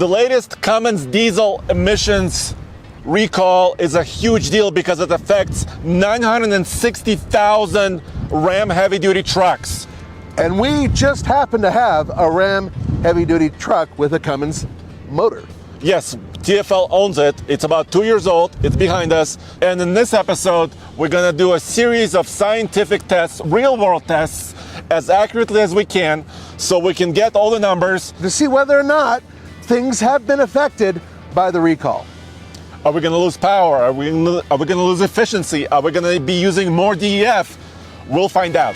The latest Cummins diesel emissions recall is a huge deal because it affects 960,000 Ram heavy-duty trucks. And we just happen to have a Ram heavy-duty truck with a Cummins motor. Yes, TFL owns it. It's about 2 years old. It's behind us. And in this episode, we're going to do a series of scientific tests, real-world tests, as accurately as we can so we can get all the numbers to see whether or not things have been affected by the recall. Are we going to lose power? Are we going to lose efficiency? Are we going to be using more DEF? We'll find out.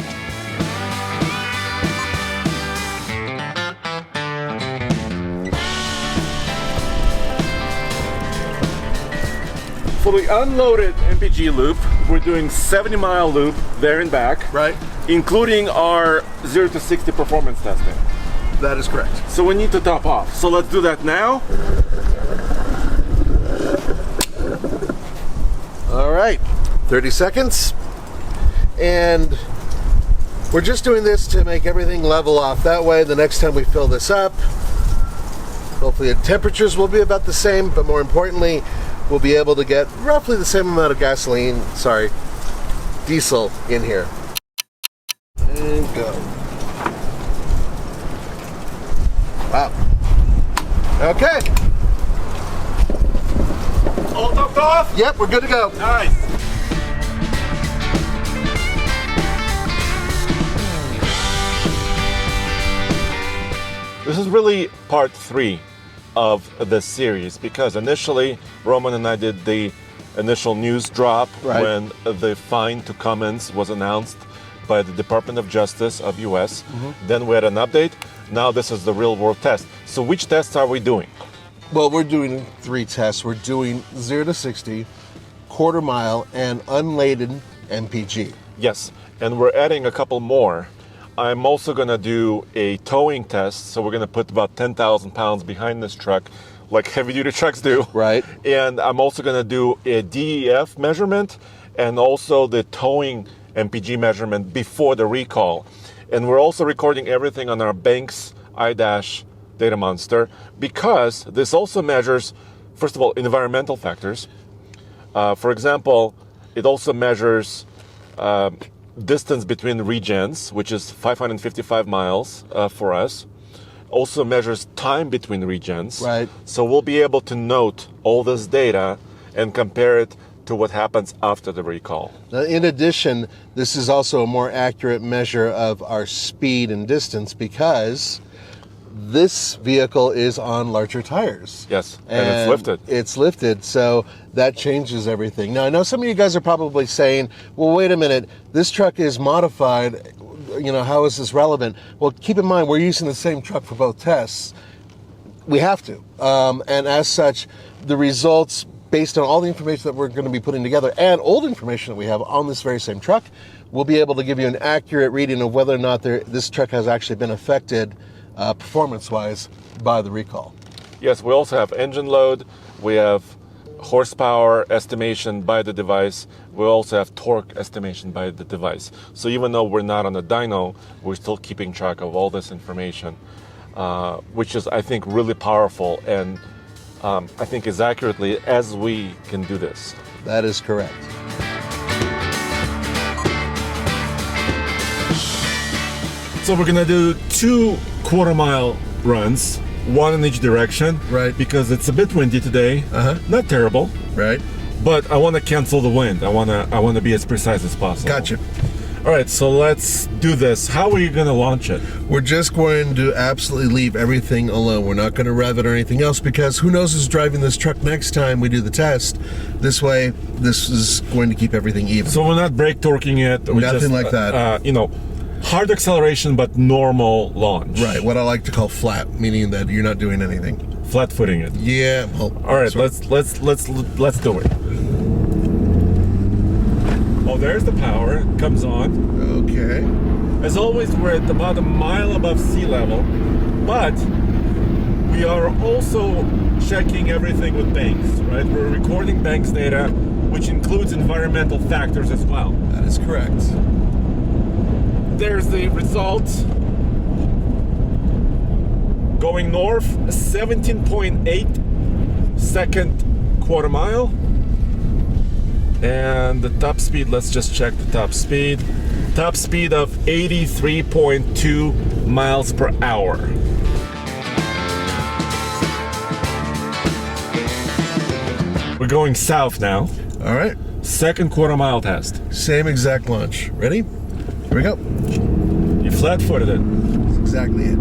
For the unloaded MPG loop, we're doing 70-mile loop there and back, right? Including our 0 to 60 performance testing. That is correct. So we need to top off. So let's do that now. All right, 30 seconds. And we're just doing this to make everything level off. That way, the next time we fill this up, hopefully the temperatures will be about the same, but more importantly, we'll be able to get roughly the same amount of diesel in here. And go. Wow. Okay. All topped off? Yep, we're good to go. Nice. This is really part 3 of this series because initially Roman and I did the initial news drop when the fine to Cummins was announced by the Department of Justice of US. Then we had an update. Now this is the real world test. So which tests are we doing? Well, we're doing 3 tests. We're doing 0 to 60, quarter mile, and unladen MPG. Yes, and we're adding a couple more. I'm also going to do a towing test. So we're going to put about 10,000 pounds behind this truck, like heavy-duty trucks do. Right. And I'm also going to do a DEF measurement and also the towing MPG measurement before the recall. And we're also recording everything on our Banks iDash data monster because this also measures, first of all, environmental factors. For example, it also measures distance between regions, which is 555 miles for us. Also measures time between regions. Right. So we'll be able to note all this data and compare it to what happens after the recall. Now, in addition, this is also a more accurate measure of our speed and distance because this vehicle is on larger tires. Yes, and it's lifted. It's lifted, so that changes everything. Now, I know some of you guys are probably saying, well, wait a minute, this truck is modified. You know, how is this relevant? Well, keep in mind, we're using the same truck for both tests. We have to. And as such, the results, based on all the information that we're going to be putting together and old information that we have on this very same truck, we'll be able to give you an accurate reading of whether or not this truck has actually been affected performance-wise by the recall. Yes, we also have engine load, we have horsepower estimation by the device, we also have torque estimation by the device. So even though we're not on a dyno, we're still keeping track of all this information, which is, I think, really powerful and I think as accurately as we can do this. That is correct. So we're gonna do 2 quarter-mile runs, 1 in each direction. Right. Because it's a bit windy today. Not terrible. Right. But I want to cancel the wind. I want to be as precise as possible. Gotcha. All right, so let's do this. How are you going to launch it? We're just going to absolutely leave everything alone. We're not going to rev it or anything else because who knows who's driving this truck next time we do the test. This way, this is going to keep everything even. So we're not brake torquing it. Nothing like that. Hard acceleration, but normal launch. Right, what I like to call flat, meaning that you're not doing anything. Flat footing it. Yeah. Well, all right, let's do it. Oh, there's the power. It comes on. Okay. As always, we're at about a mile above sea level, but we are also checking everything with Banks, right? We're recording Banks data, which includes environmental factors as well. That is correct. There's the results. Going north, 17.8 second quarter mile. And the top speed, let's just check the top speed. Top speed of 83.2 miles per hour. We're going south now. All right. Second quarter mile test. Same exact launch. Ready? Here we go. You flat-footed it. That's exactly it.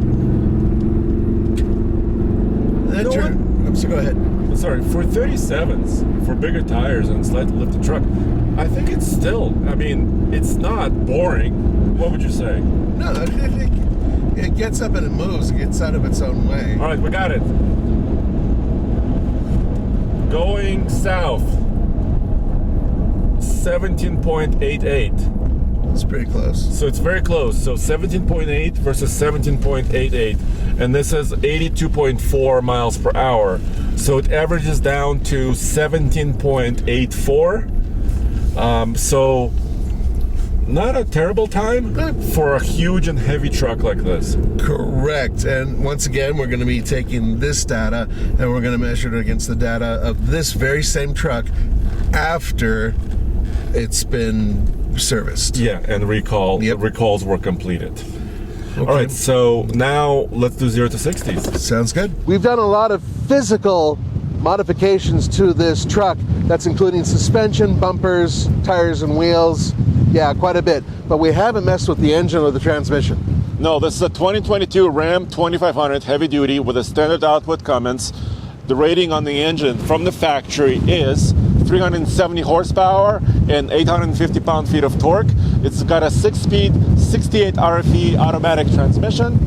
Then know turn. I'm sorry, go ahead. Sorry, for 37s, for bigger tires and slightly lifted truck, I think it's still, I mean, it's not boring. What would you say? No, it gets up and it moves. It gets out of its own way. All right, we got it. Going south, 17.88. It's pretty close. So it's very close. So 17.8 versus 17.88. And this is 82.4 miles per hour. So it averages down to 17.84. So not a terrible time for a huge and heavy truck like this. Correct. And once again, we're going to be taking this data and we're going to measure it against the data of this very same truck after it's been serviced. Yeah, and recall. Yep. Recalls were completed. Okay. All right, so now let's do 0 to 60s. Sounds good. We've done a lot of physical modifications to this truck. That's including suspension, bumpers, tires, and wheels. Yeah, quite a bit. But we haven't messed with the engine or the transmission. No, this is a 2022 Ram 2500 heavy duty with a standard output Cummins. The rating on the engine from the factory is 370 horsepower and 850 pound-feet of torque. It's got a 6-speed, 68 RFE automatic transmission.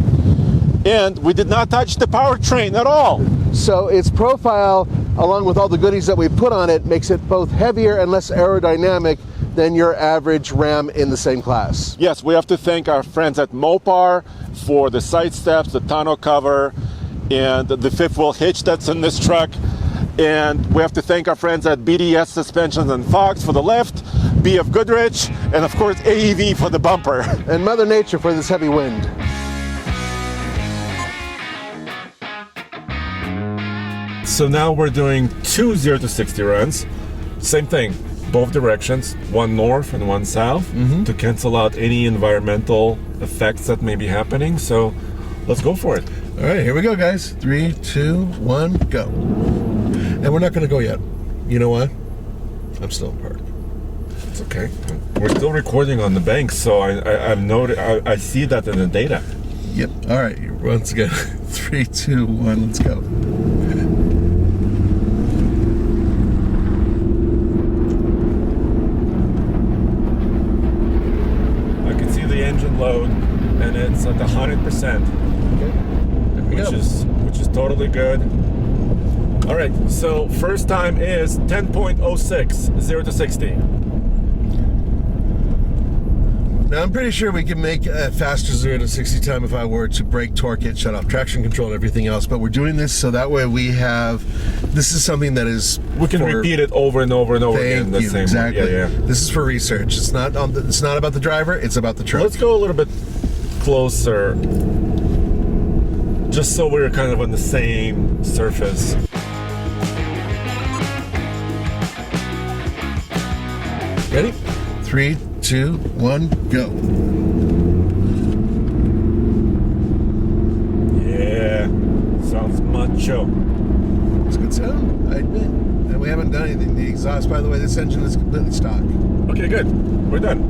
And we did not touch the powertrain at all. So its profile, along with all the goodies that we put on it, makes it both heavier and less aerodynamic than your average Ram in the same class. Yes, we have to thank our friends at Mopar for the side steps, the tonneau cover, and the fifth wheel hitch that's in this truck. And we have to thank our friends at BDS Suspensions and Fox for the lift, BF Goodrich, and of course AEV for the bumper. And Mother Nature for this heavy wind. So now we're doing 2 0 to 60 runs. Same thing, both directions, one north and one south, to cancel out any environmental effects that may be happening. So let's go for it. All right, here we go, guys. 3, 2, 1, go. And we're not going to go yet. You know why? I'm still in park. It's okay. We're still recording on the bank, so I've noted. I see that in the data. Yep. All right. Once again, 3, 2, 1. Let's go. I can see the engine load, and it's at 100%. Okay. Which is totally good. All right, so first time is 10.06, 0 to 60. Now I'm pretty sure we can make a faster 0 to 60 time if I were to brake, torque it, shut off traction control and everything else, but we're doing this so that way this is something that is... We can repeat it over and over and over again. Thank you, exactly. Yeah. This is for research. It's not about the driver, it's about the truck. Let's go a little bit closer, just so we're kind of on the same surface. Ready? 3, 2, 1, go. Yeah, sounds macho. It's a good sound, I admit. And we haven't done anything. The exhaust, by the way, this engine is completely stock. Okay, good. We're done.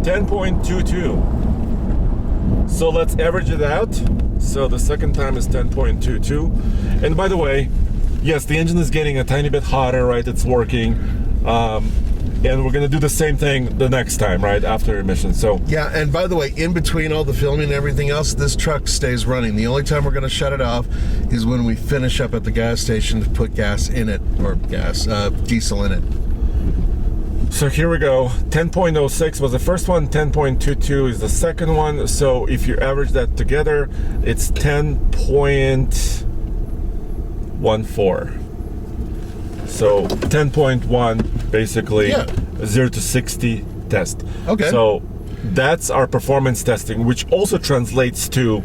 10.22. So let's average it out. So the second time is 10.22. And by the way, yes, the engine is getting a tiny bit hotter, right? It's working. And we're gonna do the same thing the next time, right after emission. So yeah, and by the way, in between all the filming and everything else, this truck stays running. The only time we're gonna shut it off is when we finish up at the gas station to put gas in it, or diesel in it. So here we go. 10.06 was the first one, 10.22 is the second one. So if you average that together, it's 10.14. So 10.1, basically, 0 to 60 test. Okay. So that's our performance testing, which also translates to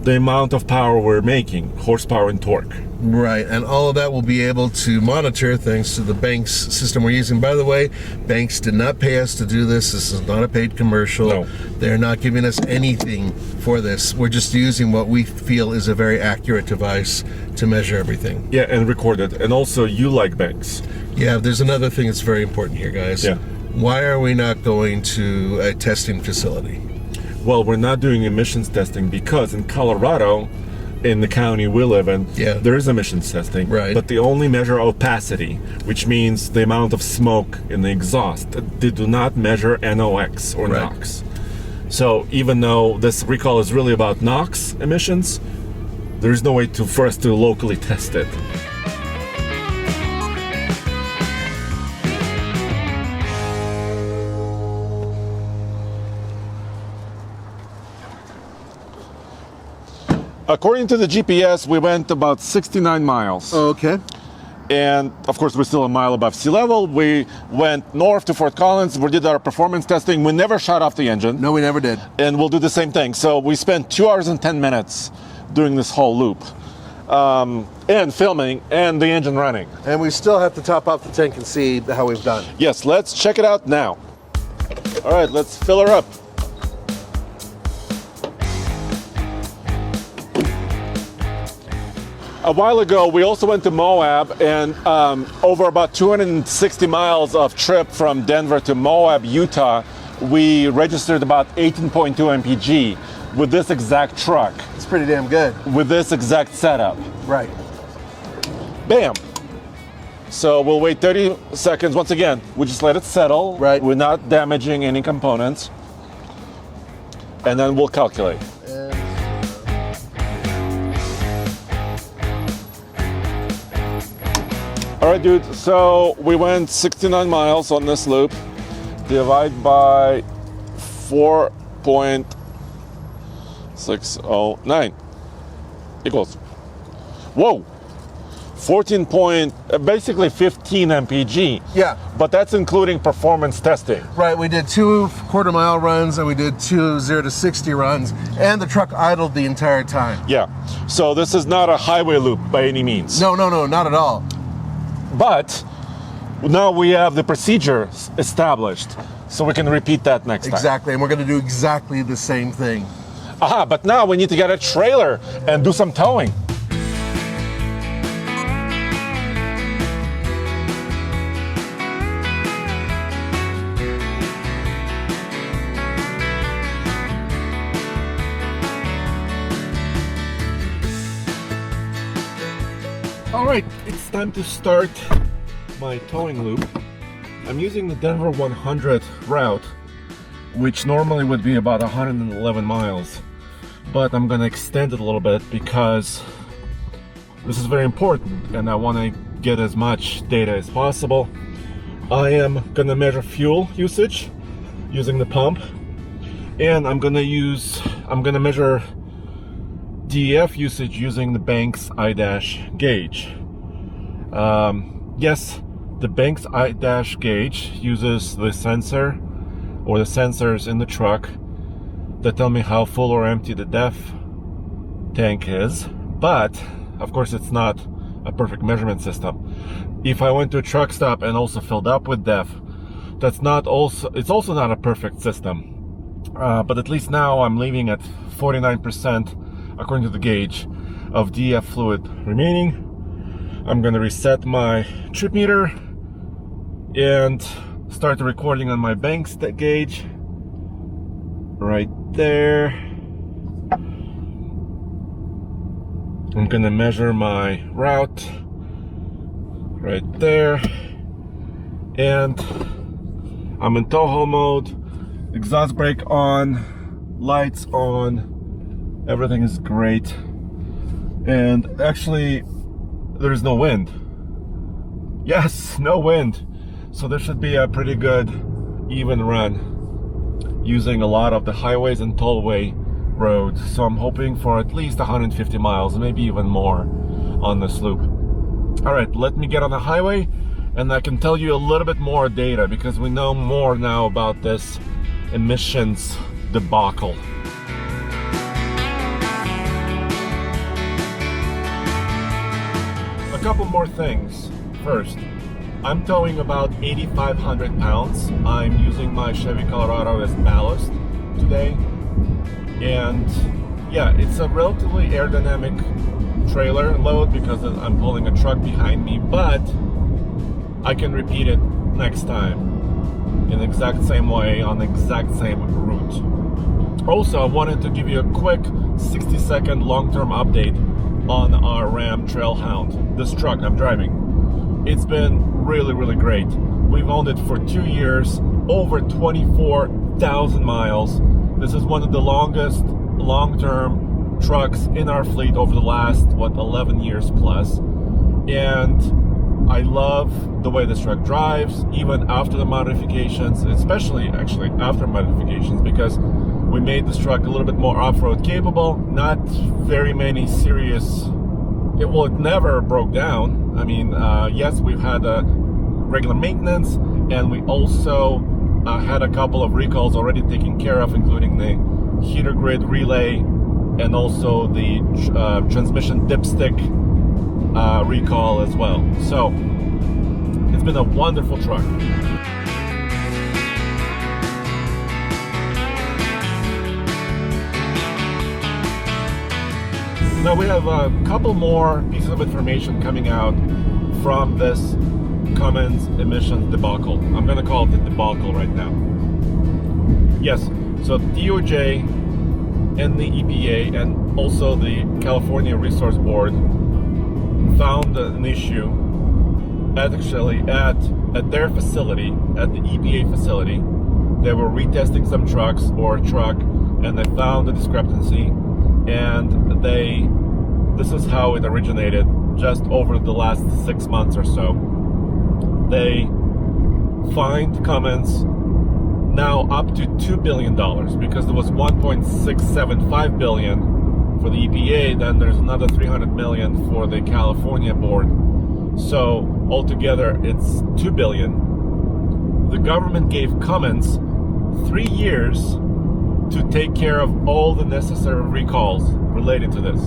the amount of power we're making, horsepower and torque. Right, and all of that will be able to monitor thanks to the Banks system we're using. By the way, Banks did not pay us to do this. This is not a paid commercial. No. They're not giving us anything for this. We're just using what we feel is a very accurate device to measure everything. Yeah, and record it. And also, you like Banks. Yeah, there's another thing that's very important here, guys. Yeah. Why are we not going to a testing facility? Well, we're not doing emissions testing because in Colorado, in the county we live in, there is emissions testing. Right. But they only measure opacity, which means the amount of smoke in the exhaust. They do not measure NOx or Right. NOx. So even though this recall is really about NOx emissions, there's no way for us to locally test it. According to the GPS, we went about 69 miles. Okay. And of course, we're still a mile above sea level. We went north to Fort Collins. We did our performance testing. We never shut off the engine. No, we never did. And we'll do the same thing. So we spent 2 hours and 10 minutes doing this whole loop. And filming and the engine running. And we still have to top off the tank and see how we've done. Yes, let's check it out now. All right, let's fill her up. A while ago, we also went to Moab, and over about 260 miles of trip from Denver to Moab, Utah, we registered about 18.2 mpg with this exact truck, It's pretty damn good. with this exact setup. Right. Bam! So we'll wait 30 seconds. Once again, we just let it settle. Right. We're not damaging any components. And then we'll calculate. All right, dude, so we went 69 miles on this loop. Divide by 4.609 equals, whoa, 15 mpg. Yeah. But that's including performance testing. Right, we did 2 quarter-mile runs and we did 2 0 to 60 runs, and the truck idled the entire time. Yeah, so this is not a highway loop by any means. No, not at all. But now we have the procedure established, so we can repeat that next time. Exactly, and we're going to do exactly the same thing. Aha, but now we need to get a trailer and do some towing. All right, it's time to start my towing loop. I'm using the Denver 100 route, which normally would be about 111 miles, but I'm gonna extend it a little bit because this is very important and I want to get as much data as possible. I am gonna measure fuel usage using the pump, and I'm gonna measure DEF usage using the Banks I- gauge. Yes, the Banks I- gauge uses the sensor or the sensors in the truck that tell me how full or empty the DEF tank is, but of course it's not a perfect measurement system. If I went to a truck stop and also filled up with DEF, it's also not a perfect system. But at least now I'm leaving at 49%, according to the gauge, of DEF fluid remaining. I'm going to reset my trip meter and start the recording on my Banks gauge right there. I'm going to measure my route right there, and I'm in tow mode, exhaust brake on, lights on, everything is great, and actually there's no wind. Yes, no wind. So there should be a pretty good even run using a lot of the highways and tollway roads. So I'm hoping for at least 150 miles, maybe even more on this loop. All right, let me get on the highway and I can tell you a little bit more data because we know more now about this emissions debacle. couple more things. First, I'm towing about 8,500 pounds. I'm using my Chevy Colorado as ballast today. And yeah, it's a relatively aerodynamic trailer load because I'm pulling a truck behind me, but I can repeat it next time in the exact same way on the exact same route. Also, I wanted to give you a quick 60-second long-term update on our Ram Trailhound, this truck I'm driving. It's been really, really great. We've owned it for 2 years, over 24,000 miles. This is one of the longest long-term trucks in our fleet over the last, 11 years plus. And I love the way this truck drives, even after the modifications, especially actually after modifications, because we made this truck a little bit more off-road capable. Not very many serious, it never broke down. I mean, yes, we've had regular maintenance, and we also had a couple of recalls already taken care of, including the heater grid relay and also the transmission dipstick recall as well. So it's been a wonderful truck. Now we have a couple more pieces of information coming out from this Cummins emissions debacle. I'm going to call it the debacle right now. Yes, so DOJ and the EPA and also the California Resource Board found an issue at their facility, at the EPA facility. They were retesting some trucks or a truck, and they found a discrepancy. And this is how it originated just over the last 6 months or so. They fined Cummins now up to $2 billion, because there was $1.675 billion for the EPA, then there's another $300 million for the California board. So altogether it's $2 billion. The government gave Cummins 3 years to take care of all the necessary recalls related to this.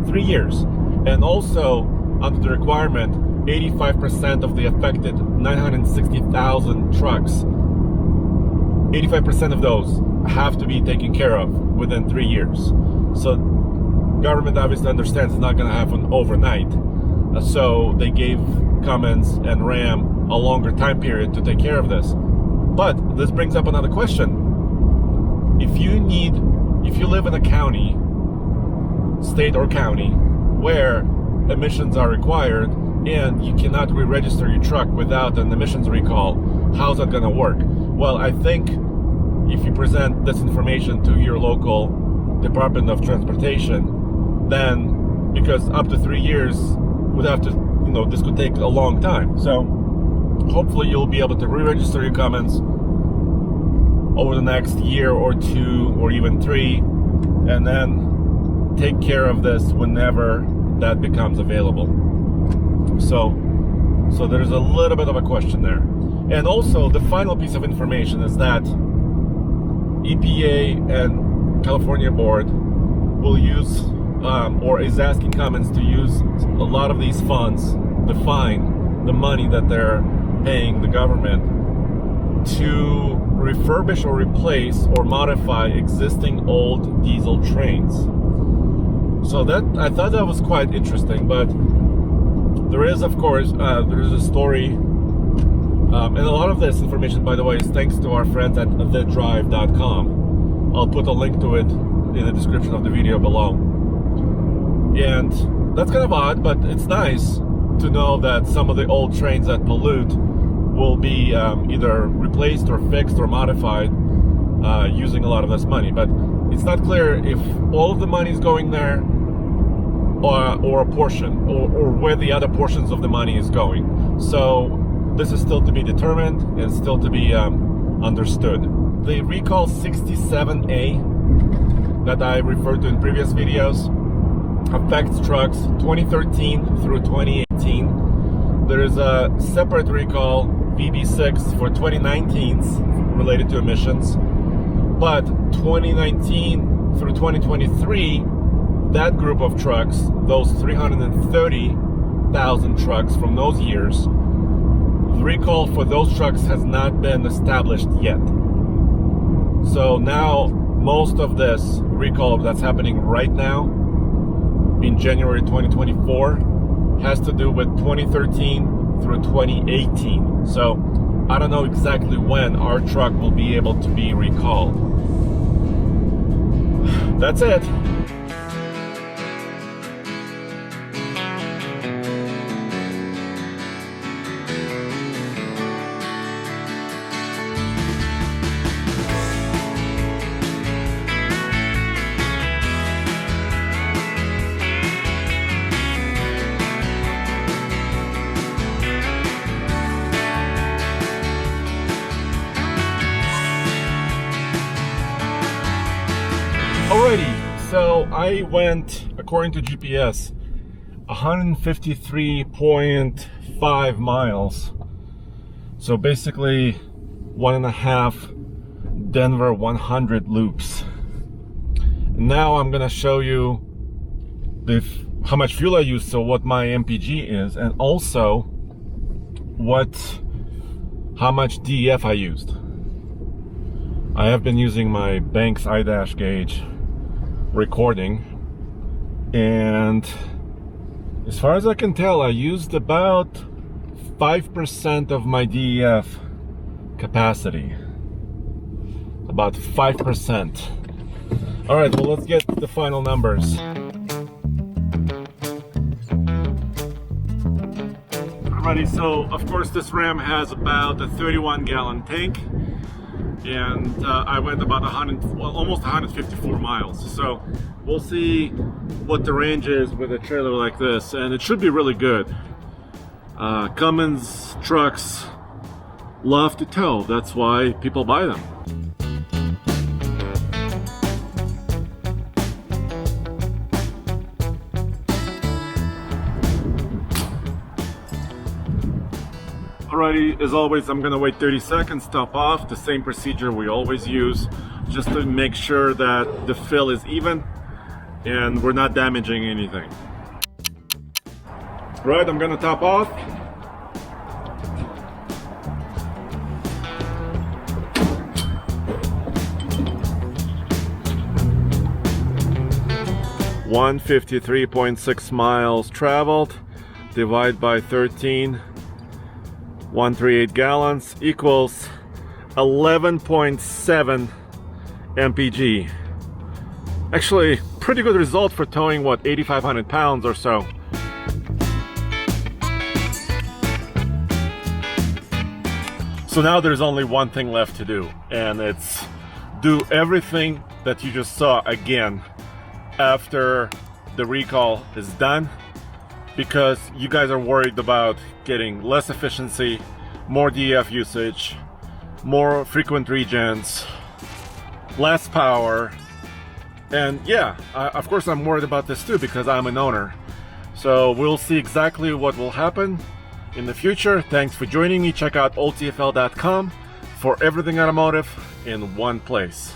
3 years. And also, under the requirement, 85% of the affected 960,000 trucks, 85% of those have to be taken care of within 3 years. So government obviously understands it's not going to happen overnight. So they gave Cummins and Ram a longer time period to take care of this. But this brings up another question. If you live in a county, state or county, where emissions are required and you cannot re-register your truck without an emissions recall, how's that going to work? Well, I think if you present this information to your local Department of Transportation, then, because up to 3 years would have to, this could take a long time. So hopefully you'll be able to re-register your Cummins over the next year or 2 or even 3, and then take care of this whenever that becomes available. So there's a little bit of a question there. And also, the final piece of information is that EPA and California Board will use or is asking Cummins to use a lot of these funds, the money that they're paying the government, to refurbish or replace or modify existing old diesel trains. So I thought that was quite interesting. But there is, of course, there is a story, and a lot of this information, by the way, is thanks to our friends at thedrive.com. I'll put a link to it in the description of the video below. And that's kind of odd, but it's nice to know that some of the old trains that pollute will be either replaced or fixed or modified using a lot of this money. But it's not clear if all of the money is going there or a portion, or where the other portions of the money is going. So this is still to be determined and still to be understood. The recall 67A that I referred to in previous videos affects trucks 2013 through 2018. There is a separate recall, VB6, for 2019 related to emissions. But 2019 through 2023, that group of trucks, those 330 100,000 trucks from those years. The recall for those trucks has not been established yet. So now most of this recall that's happening right now in January 2024 has to do with 2013 through 2018. So I don't know exactly when our truck will be able to be recalled. That's it. Alrighty, so I went, according to GPS, 153.5 miles. So basically 1.5 Denver 100 loops. Now I'm gonna show you how much fuel I used, so what my MPG is, and also how much DEF I used. I have been using my Banks iDash gauge recording, and as far as I can tell, I used about 5% of my DEF capacity. About 5%. All right, well, let's get the final numbers. Alrighty, so of course this Ram has about a 31-gallon tank, and I went about almost 154 miles. So we'll see what the range is with a trailer like this, and it should be really good. Cummins trucks love to tow, that's why people buy them. Alrighty, as always, I'm gonna wait 30 seconds, top off, the same procedure we always use, just to make sure that the fill is even and we're not damaging anything. Right, I'm gonna top off. $153.6 miles traveled, divide by 13. 138 gallons equals 11.7 mpg. Actually, pretty good result for towing, what, 8,500 pounds or so. So now there's only one thing left to do, and it's do everything that you just saw again after the recall is done, because you guys are worried about getting less efficiency, more DEF usage, more frequent regens, less power, and yeah, of course I'm worried about this too because I'm an owner. So we'll see exactly what will happen in the future. Thanks for joining me. Check out oldtfl.com for everything automotive in one place.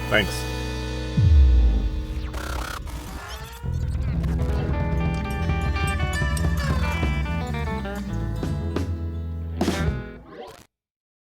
Thanks.